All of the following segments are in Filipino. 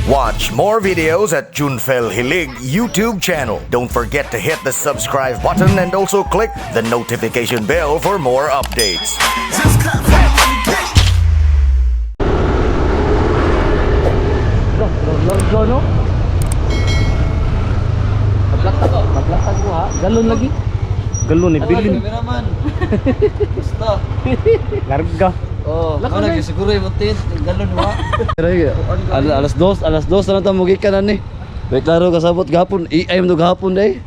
Watch more videos at Junfel Hilig YouTube channel. Don't forget to hit the subscribe button and also click the notification bell for more updates. Go, no? Maglakad ko ha. Galon lagi. Galon ni bilin. Kameraman. Basta. Larga. Oh, ako lagi siguro yung tit. Galon wa. Alas dos na lang tayo magikan ni. Baik klaro kasabot gahapon. AI mo gahapon day.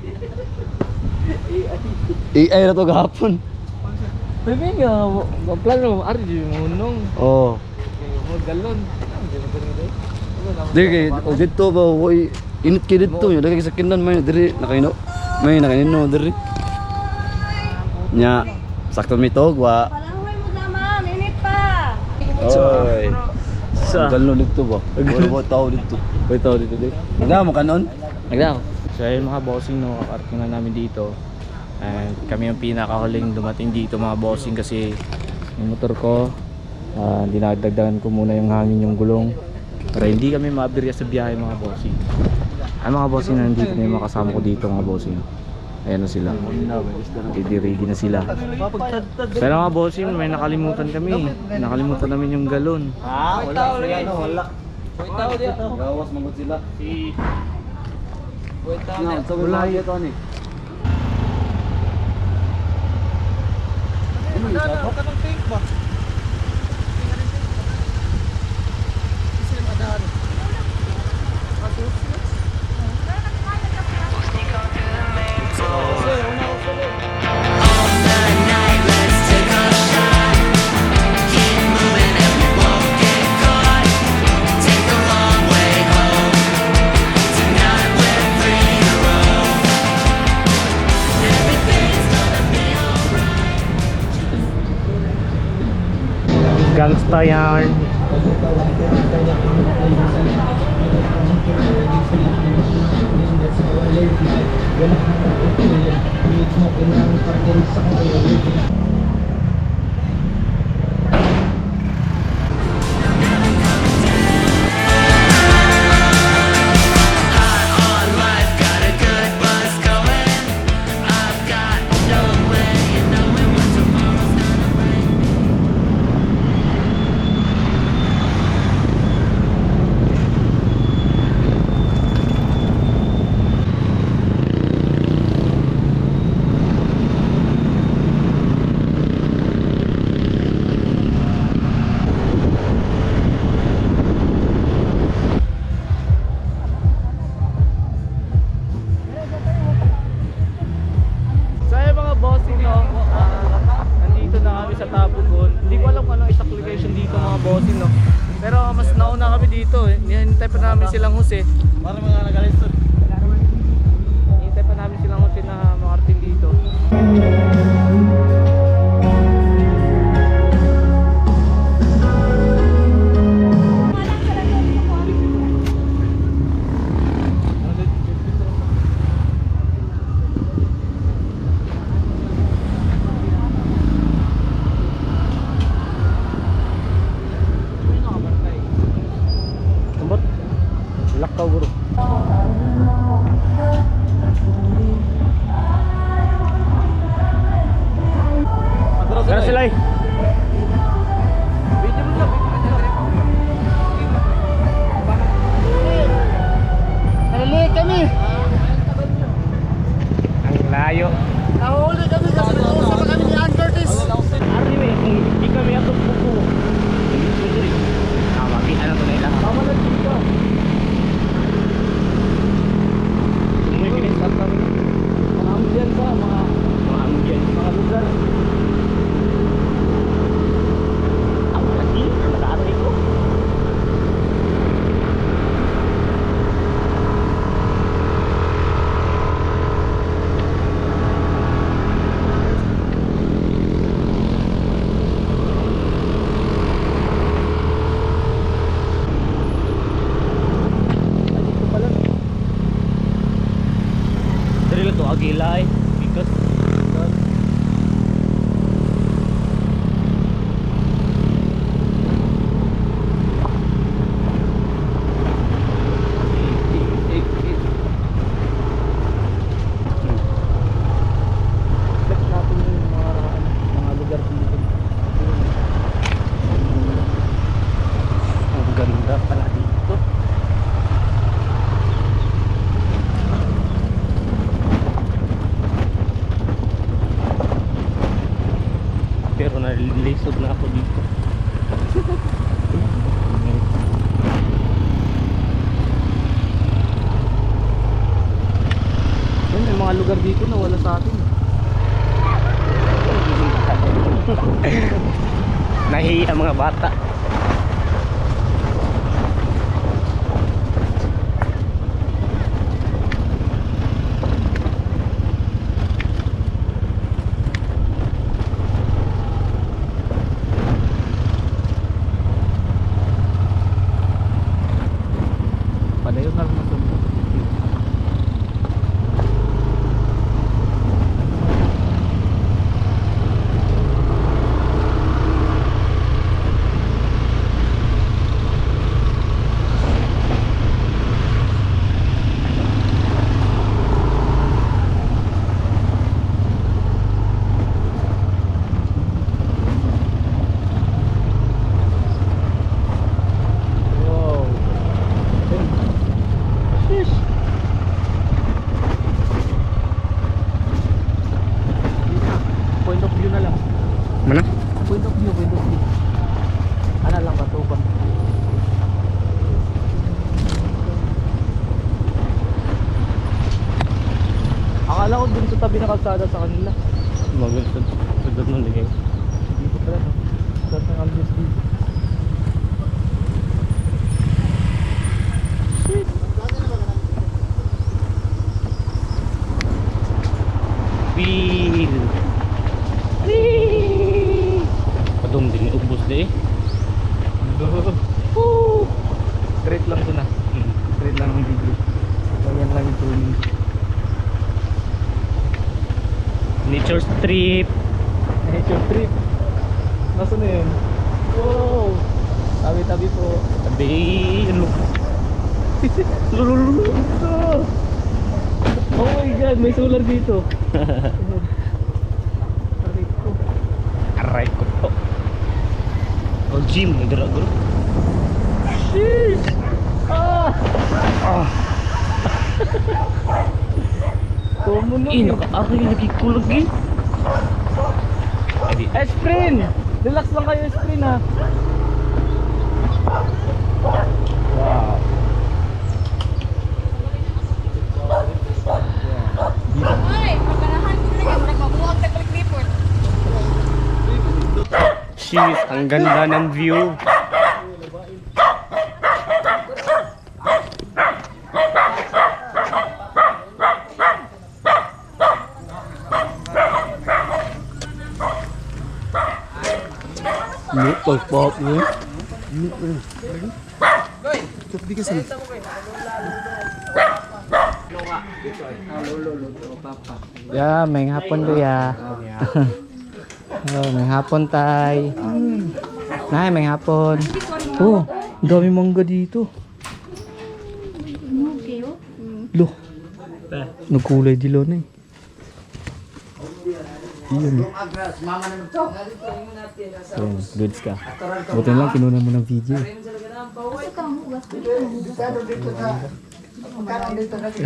AI na to gahapon. Pwede nga, plano mo, ari di mo nung. Oh. Galon. Di kay dito ba way init kay dito yo dagay sa kinan may diri nakaino. May nakaino diri. Nya sakto mi tog wa. Palangoy mo naman, init pa. Oy. Sa galon dito ba? Wala tao dito. May tao dito di. Nga mo kanon? Nagdaw. So ayun mga bossing, no, parking na namin dito. And kami yung pinakahuling dumating dito mga bossing kasi yung motor ko dinadagdagan ko muna yung hangin yung gulong para hindi kami maabirya sa biyahe mga bossing. Ay mga bossing, nandito na yung mga kasama ko dito mga bossing. Ayan na sila. Ready na sila. Pero mga bossing, may nakalimutan kami. Nakalimutan namin yung galon. Wala. Wala. Gawas mangod sila. Wala ito ni. Gangsta yarn. Nandito na kami sa Tabugon. Hindi ko alam kung anong exact location dito mga bossing, no. Pero mas nauna kami dito eh. Hinihintay pa namin silang Jose. Para mga nagalisod. Hinihintay pa namin silang Jose na makarating dito. Lakaw bro. Pero sila eh. Naliliit kami. Ang layo. Nahuli kami kasi nag-usap kami ni Ann Curtis. Ari eh, kung hindi kami ato buko. Makita na ito na ilang. Tama na dito. May kinisat kami. Mga ambyan ba? Mga ambyan. Mga lugar. Busog na ako dito. Yan, may mga lugar dito na wala sa atin. Nahihiya mga bata. Padayon na naman. Point of view na lang. Mana? Point of view. Ano lang katuban. Akala ko dun sa tabi na kalsada sa kanila. Maganda sa dun ng ligay. Dito pala no. Sa ng ambience dito. Feel. Padong din ubos de. Straight lang to na. Straight lang ang video. Ganyan lang ito. Nature strip. Nature strip. Nasaan na yun? Wow. Tabi-tabi po. Tabi. Ano? Lulululu. Oh my god, may solar dito. Aray ko to. Oh, gym, nagdara-dara. Sheesh! Ah! Komo na. Naka-aking nagikulag eh. Sprint! Relax lang kayo, sprint ha. Wow. Ay, pagkanahan ko na yan. Nagmabuhag na click report. Jeez, ang ganda ng view. Pag-pop niya. Yeah, may hapon kuya. Oh, may hapon tay. Nay, may hapon. Oh, dami mangga dito. Loh. Nagkulay dilo na eh. Iyan. Ayan, goods ka. Buti lang kinunan mo ng video.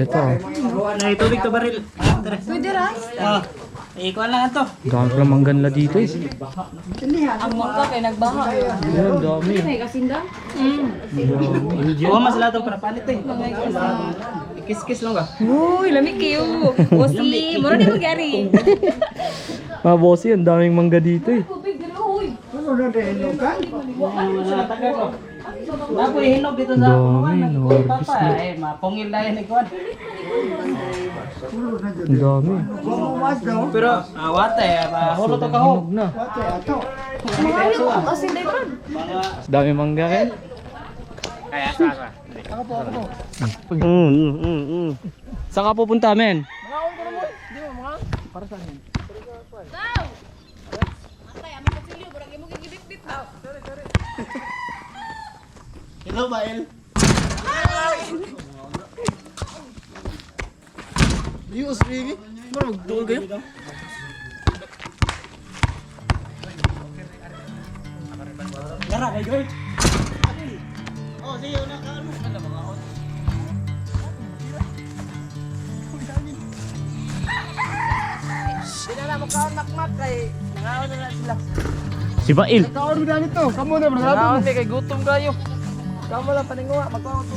Ito. May tubig to baril. Pwede rice? Oh. Ikuha lang ito. Dami pala manggan la dito eh. Ang mangga kay nagbaha. Ayan, dami. May kasinda? Oo, mas lato para palit eh. Kis-kis lang ka. Uy, lamig kayo. Bossy, mura di magyari. Mga bossy, ang daming mangga dito eh. Tubig dilo, uy. Napo hinog dito sa Dami, Norris na. eh, mapungil na yan ikuan. Ang dami. Pero wate, hulo to kaho. Hinog na. Mahal ko kasi dayron. Dami mangga eh. Kaya saka. Saan ka pupunta, men? Daw. Antay, amo kasilyo, barang imo gigibit-bit daw. Hello, Bael. Yus, baby. Mara magduol kayo? Gara, kayo girl. Oh, sige, una ka ano? Wala mga on. Hindi na mo kaon makmak kay nangaon na sila. Si Si Bail. Kaon mo dito. Kamu na mga Naon kay gutom kayo. Kamo lang paninguha, magkaon to.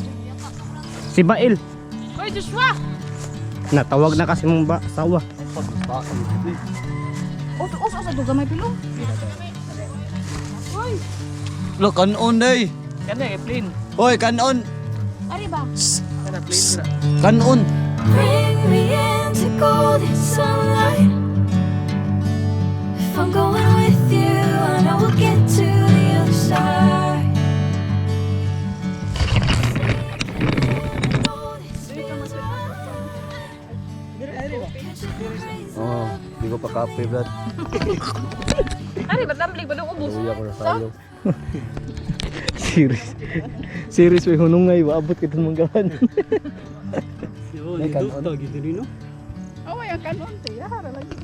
Si Bail. Hoy, Joshua! Natawag na kasi mong asawa. Uso sa duga may pilong. Hoy! Lo kanon day. Kani kay plain. Hoy kanon. Ari ba? Kana plain ra. Kanon. Bring me into golden sunlight. If I'm going with you, I know we'll get to the other side. Oh, di ko pa kape, brad. Ari ba tambling ba nung ubos? Uya ko na salo. Serious may hunungay, waabot kita manggahan. May kanon. Oh, ay ang kanon te. Hara lagi.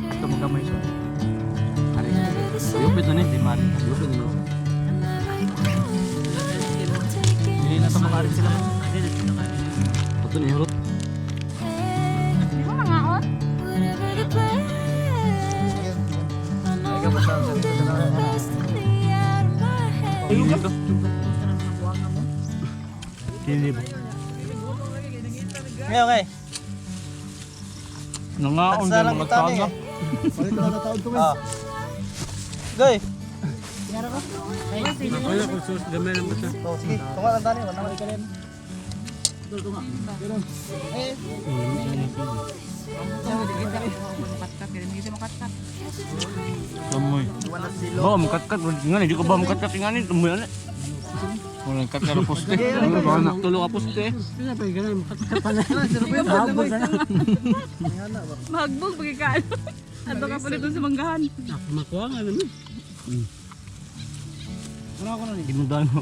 Ito magamay siya. Yupit na ni, di man. Yupit na. Hindi na sa makarin sila. Ito ni Hirot. Di mo mangaon? Whatever the plan, I know I'll hold the destiny out of my head. Okay. Nangaon din mga tanga. Balik na taon ko. Ah. Goy. Oh, sige, tunga lang tani, wala ka rin. Kamoy. Oh, mukatkat. Nga di ko ba mukatkat ingani? Tumoy ana. Wala katkat na poste. Tulo ka poste. Mahagbog pag ikaano. Ato ka pa dito sa manggahan. Ginudan mo.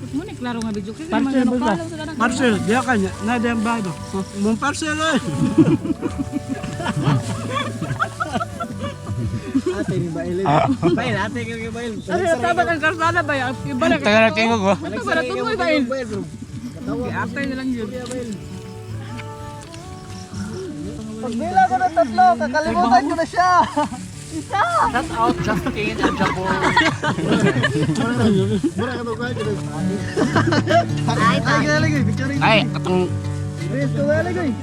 Mo ni klaro nga video kay mga follow sa kanang. Marcel, dia kanya, na dia bado. Mong parcel oi. Ate ni Bail. Bail, ate kay Bail. Ari tabat ang karsada ba ya? Ibalik. Taga na tingog ko. Ito para tumoy ba il? After na lang yun. Pagbila ko na tatlo, kakalimutan ko na siya. Shout out Justin and Jabor. Ay, galing picture. Ay, atong Resto galing.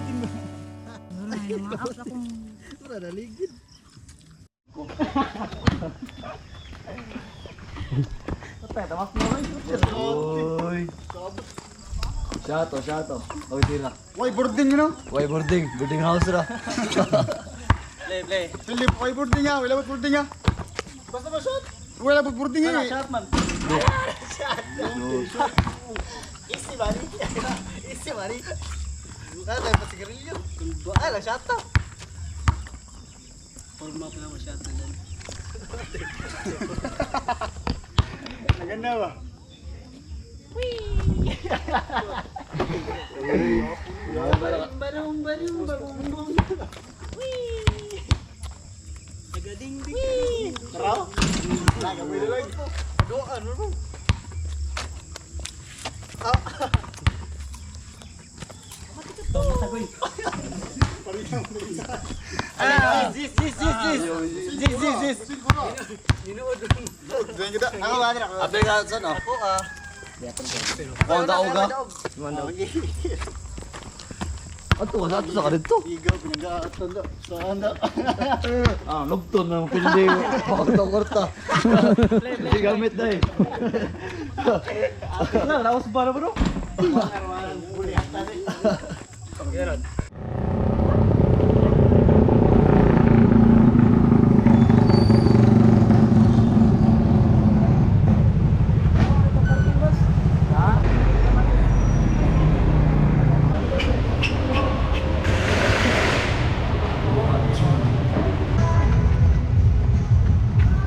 Mga-out akong Wala daligid. Oy. Shato. Oy, tira. Why boarding you know? Why boarding? Boarding house ra. Play. Philip, why boarding ya? Wala ba boarding ya? Basta ba shot? Wala ba boarding ya? Shot man. Easy bari. Wala tayo pa sigarilyo. Ay, lang shot to. Forma pa naman shot na dyan. Naganda ba? Barong. Nagading-ding. Karaw? Nagamoy na lang. Doan mo. Zis. Ako ba? Ape ka saan oh? Ako daog. Ato sa kadto. Igaw, pinag-aatan da. Saan da? Ah, lugton na pindi. Korta. Hindi gamit dai. Lawas para bro.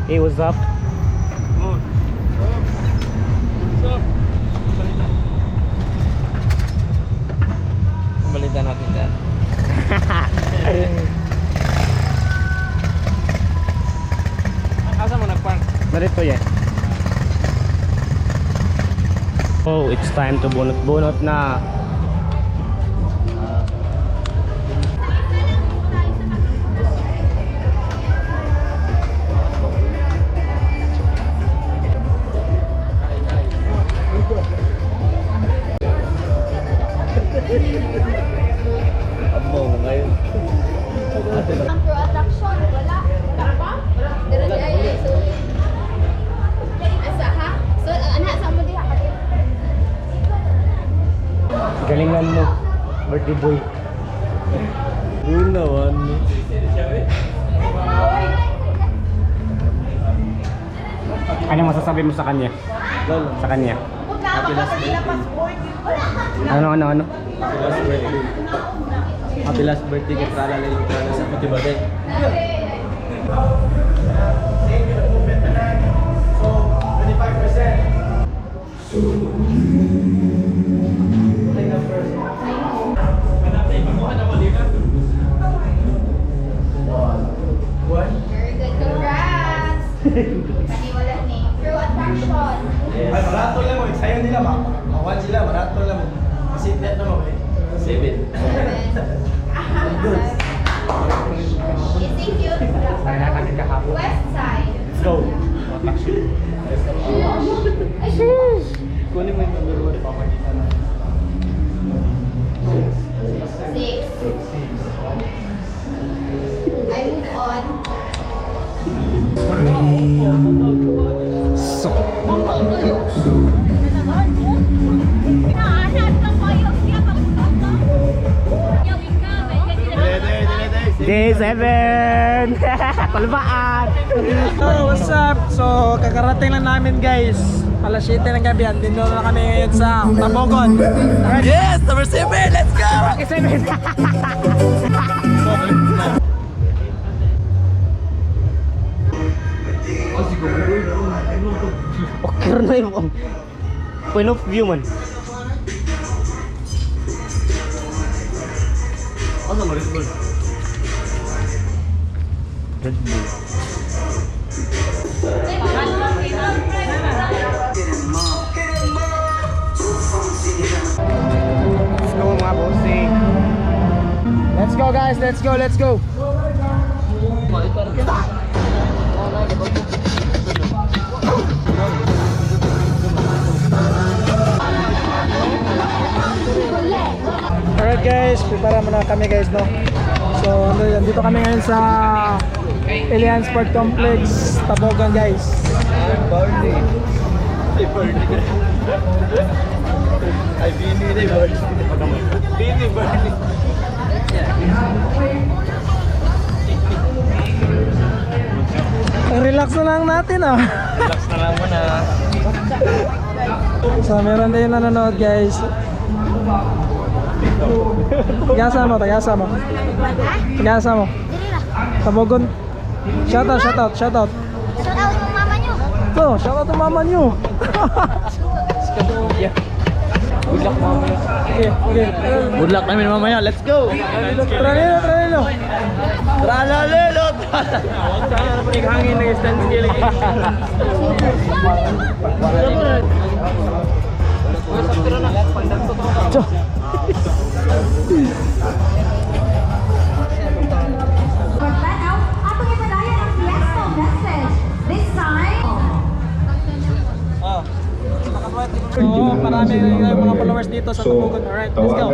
Hey, what's up? Palitan natin dyan. Asa mo nagpark? Narito yan. Oh, it's time to bunot-bunot na. Ang pro attraction, wala. Wala pa? Pero di ay so. Asa ha? So ana sa mo diha kadi. Galingan mo, birthday boy. Yun naman. Ano masasabi mo sa kanya? Sa kanya? Ano? Happy last birthday kay Tralala yung Tralala sa Patibagay. Very good, congrats. Kani wala ni pro attraction. Ay, barato lang mo. Sayo nila ma. Mawan sila, barato lang mo. Kasi net na mo. 7. Execute west side. Let's go. Kunin mo yung number 1 papakita na. 6. I move on. Day 7! Palbaan! Oh, what's up? So, kakarating lang namin guys. Alas 7 ng gabi. Andito na kami ngayon sa Tabogon. Yes! Number 7! Let's go! Okay na yung point of view man. Ano mo Red Bull? Red Bull. Let's go mga bossing. Let's go guys, let's go, let's go. Alright guys, prepara muna kami guys no. So dito kami ngayon sa Ilian Sport Complex, Tabogan guys. Ay, Bini na yung Bini birthday. Relax na lang natin ah. Relax na lang muna. So meron tayong nanonood guys. Tagasa mo. Tagasa mo. Tabogon. Shoutout. Shout out yung mama nyo. Oh, shoutout to mama nyo. Good luck mamaya. Okay. Good luck namin mamaya. Let's go! Tranilo. Tralalelo! Sana pa hangin na stand skill. Now, atong ipadayon ang fiesta message. This time, So, marami yung mga followers dito sa Tabogon. Alright, let's go.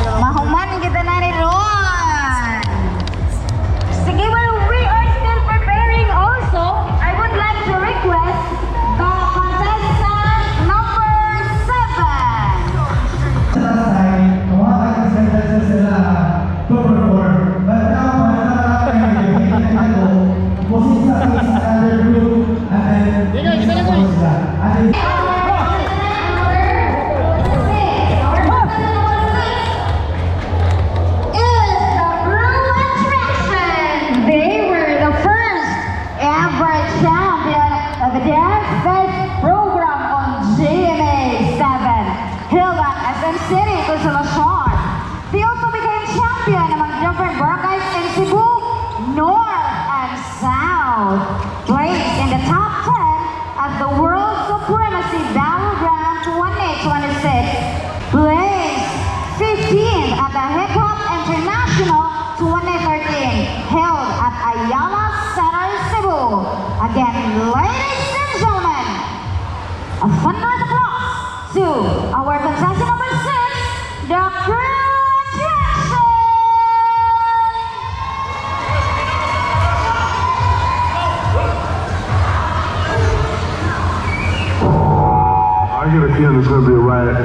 Mahuman kita na rin ron. Sige, well, we are still preparing also. I would like to request the contestant number 7. 2026, place 15 at the Hip Hop International 2013, held at Ayala Center, Cebu. Again, ladies and gentlemen, a thunderous applause to our contestant number 6, the Crew Attraction! I get a feeling it's gonna be a riot.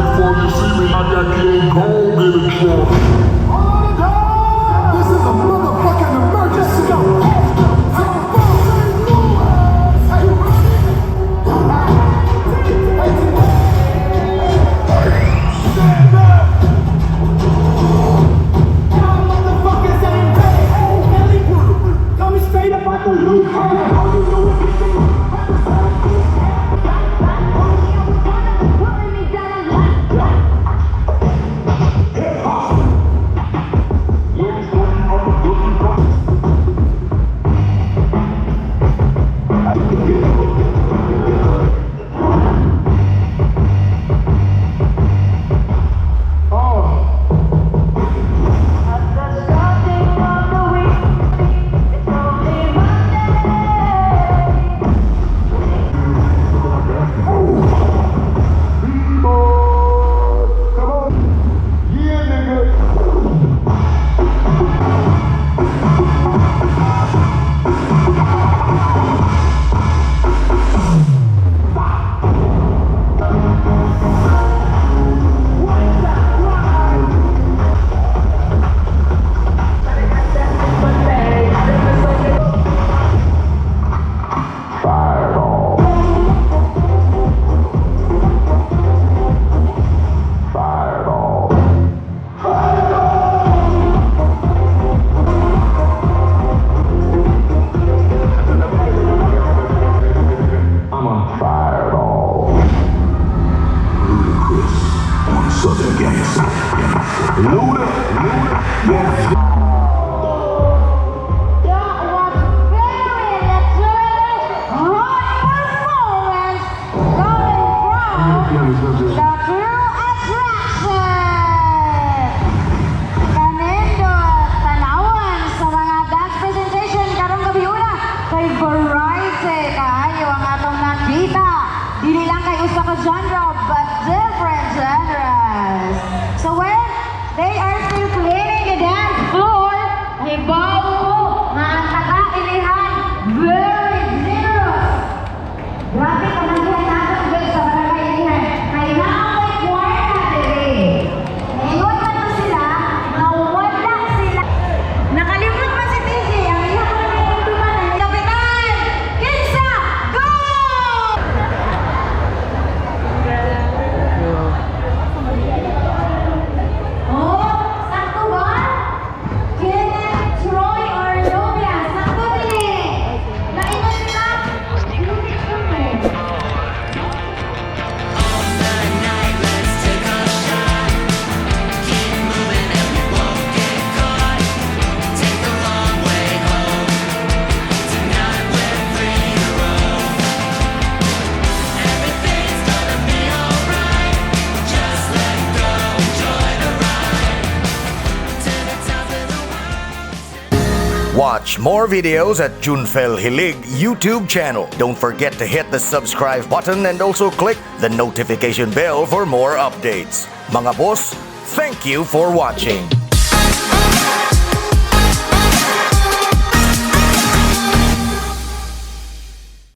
Before you see me, I got the old gold in the trunk. This is a motherfucking emergency. Southern gangster. Luda, yes. That was very electric, hot performance coming from the Crew Attraction. Kanindot, tanawan sa mga dance presentation karong gabi una kay variety kaayo ang atong nakita. Dili lang kay usa ka genre but different genres. So when they are still clearing the dance floor, ay bago mo na ang kakailihan very generous. Grabe ka man yan natin guys sa mga kailihan. Kaya naaway kwarta dili. Ngayon man to sila, nawala sila. Nakalimot pa si TJ, ang iyang mga dumanan. Kapitan! Kinsa! Go! Oh, sakto ba? Kenneth, Troy, or Nubia? Sakto dili. Naingon sila? Inulit kami. Watch more videos at Junfel Hilig YouTube channel. Don't forget to hit the subscribe button and also click the notification bell for more updates. Mga boss, thank you for watching.